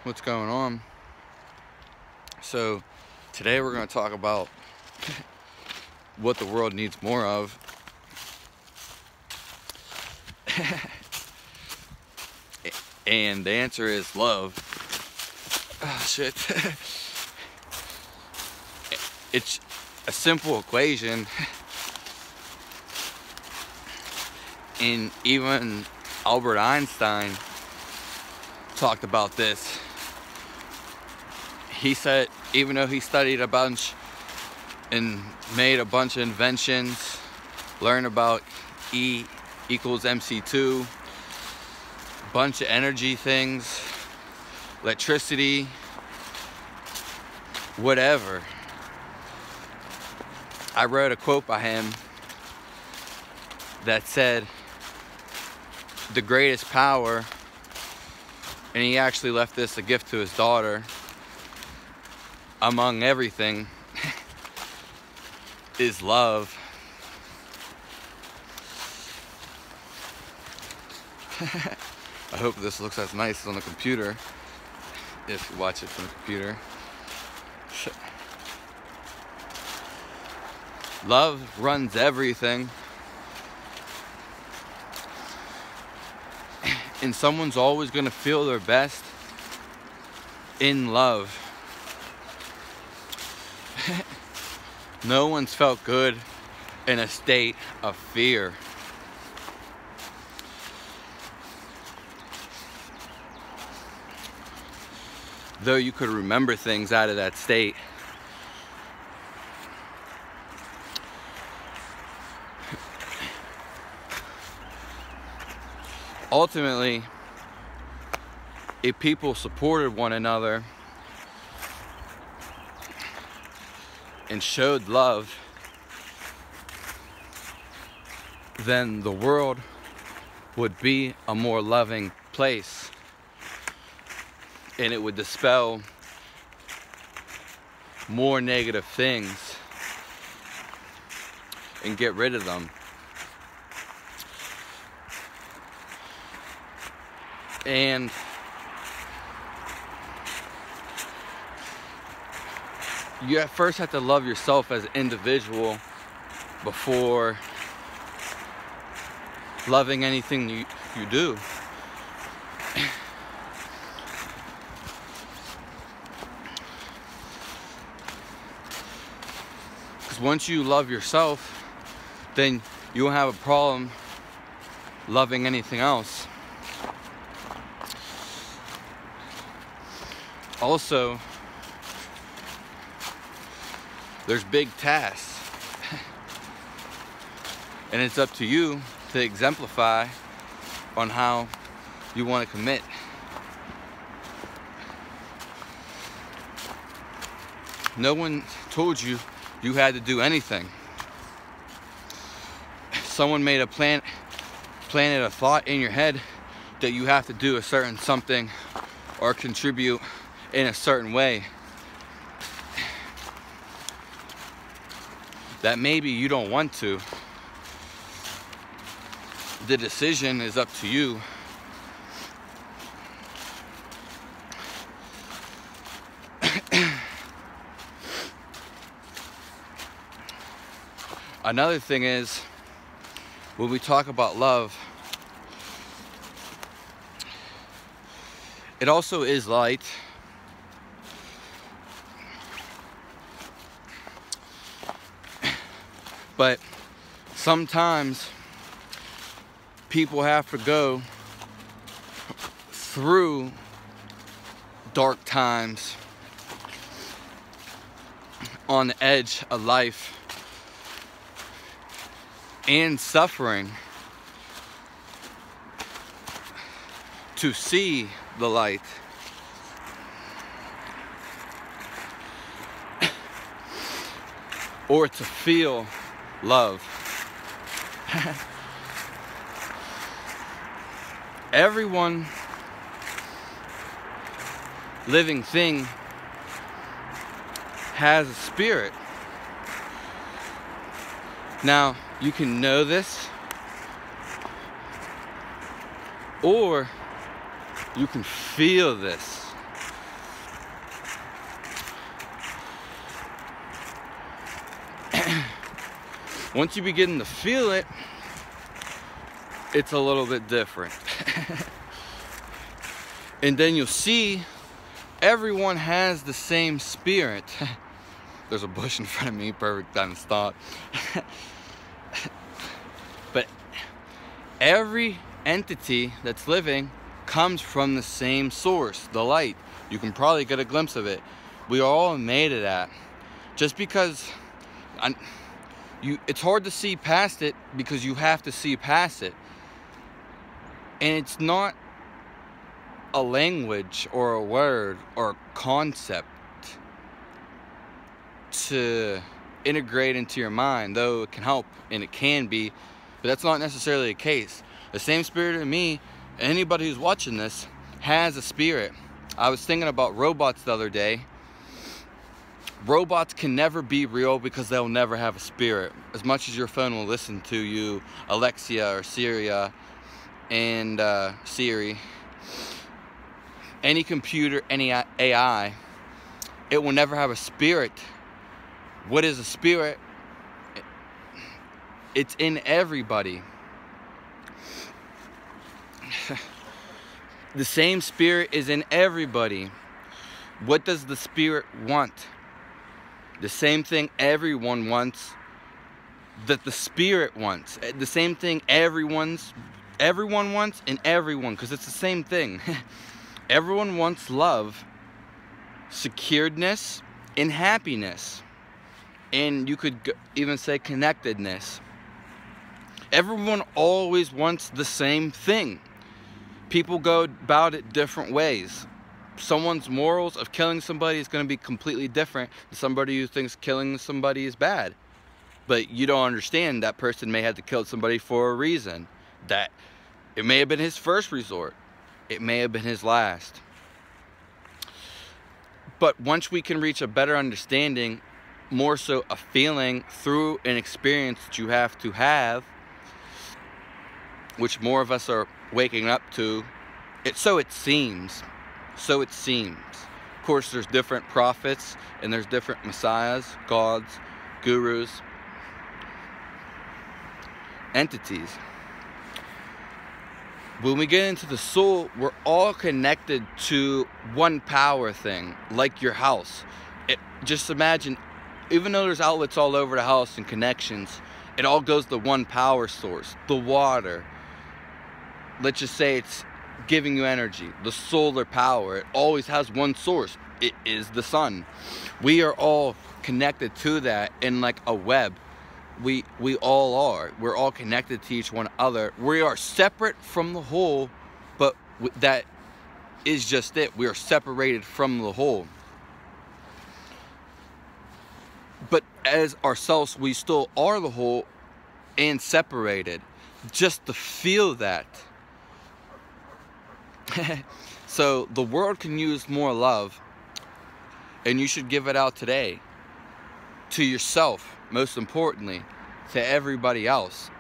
What's going on? So today we're going to talk about what the world needs more of. And the answer is love. Oh shit. It's a simple equation, and even Albert Einstein talked about this. He said, even though he studied a bunch and made a bunch of inventions, learned about E equals MC2, bunch of energy things, electricity, whatever. I read a quote by him that said, the greatest power, and he actually left this a gift to his daughter, among everything, is love. I hope this looks as nice on the computer, if you watch it from the computer. Love runs everything. And someone's always going to feel their best in love. No one's felt good in a state of fear. Though you could remember things out of that state. Ultimately, if people supported one another and showed love, then the world would be a more loving place, and it would dispel more negative things and get rid of them. And you at first have to love yourself as an individual before loving anything you do. Because once you love yourself, then you won't have a problem loving anything else. Also, there's big tasks, and it's up to you to exemplify on how you want to commit. No one told you you had to do anything. Someone made a planted a thought in your head that you have to do a certain something or contribute in a certain way that maybe you don't want to. The decision is up to you. Another thing is, when we talk about love, it also is light. But sometimes people have to go through dark times on the edge of life and suffering to see the light. Or to feel love. Everyone living thing has a spirit. Now, you can know this, or you can feel this. Once you begin to feel it, it's a little bit different. And then you'll see everyone has the same spirit. There's a bush in front of me, perfect time to stop. But every entity that's living comes from the same source, the light. You can probably get a glimpse of it. We are all made of that. Just because it's hard to see past it, because you have to see past it. And it's not a language or a word or a concept to integrate into your mind, though it can help and it can be, but that's not necessarily the case. The same spirit in me, anybody who's watching this, has a spirit. I was thinking about robots the other day. Robots can never be real because they'll never have a spirit. As much as your phone will listen to you, Alexia or Siri, any computer, any AI, it will never have a spirit. What is a spirit? It's in everybody. The same spirit is in everybody. What does the spirit want? The same thing everyone wants, that the spirit wants. The same thing everyone wants, and everyone, because it's the same thing. Everyone wants love, securedness, and happiness. And you could even say connectedness. Everyone always wants the same thing. People go about it different ways. Someone's morals of killing somebody is going to be completely different than somebody who thinks killing somebody is bad. But you don't understand that person may have to kill somebody for a reason. That it may have been his first resort. It may have been his last. But once we can reach a better understanding, more so a feeling through an experience that you have to have, which more of us are waking up to, so it seems. Of course, there's different prophets and there's different messiahs, gods, gurus, entities. When we get into the soul, we're all connected to one power thing, like your house. Just imagine, even though there's outlets all over the house and connections, it all goes to one power source, the water. Let's just say it's giving you energy, the solar power. It always has one source. It is the sun. We are all connected to that in like a web. We all are. We're all connected to each one other. We are separate from the whole, but that is just it. We are separated from the whole. But as ourselves, we still are the whole and separated. Just to feel that. So the world can use more love, and you should give it out today. To yourself, most importantly, to everybody else.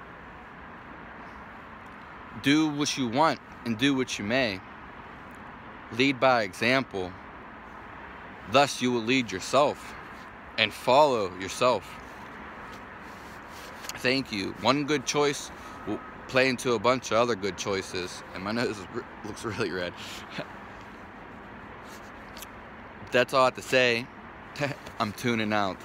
Do what you want and do what you may. Lead by example. Thus you will lead yourself and follow yourself. Thank you. One good choice will play into a bunch of other good choices. And my nose looks really red. That's all I have to say. I'm tuning out.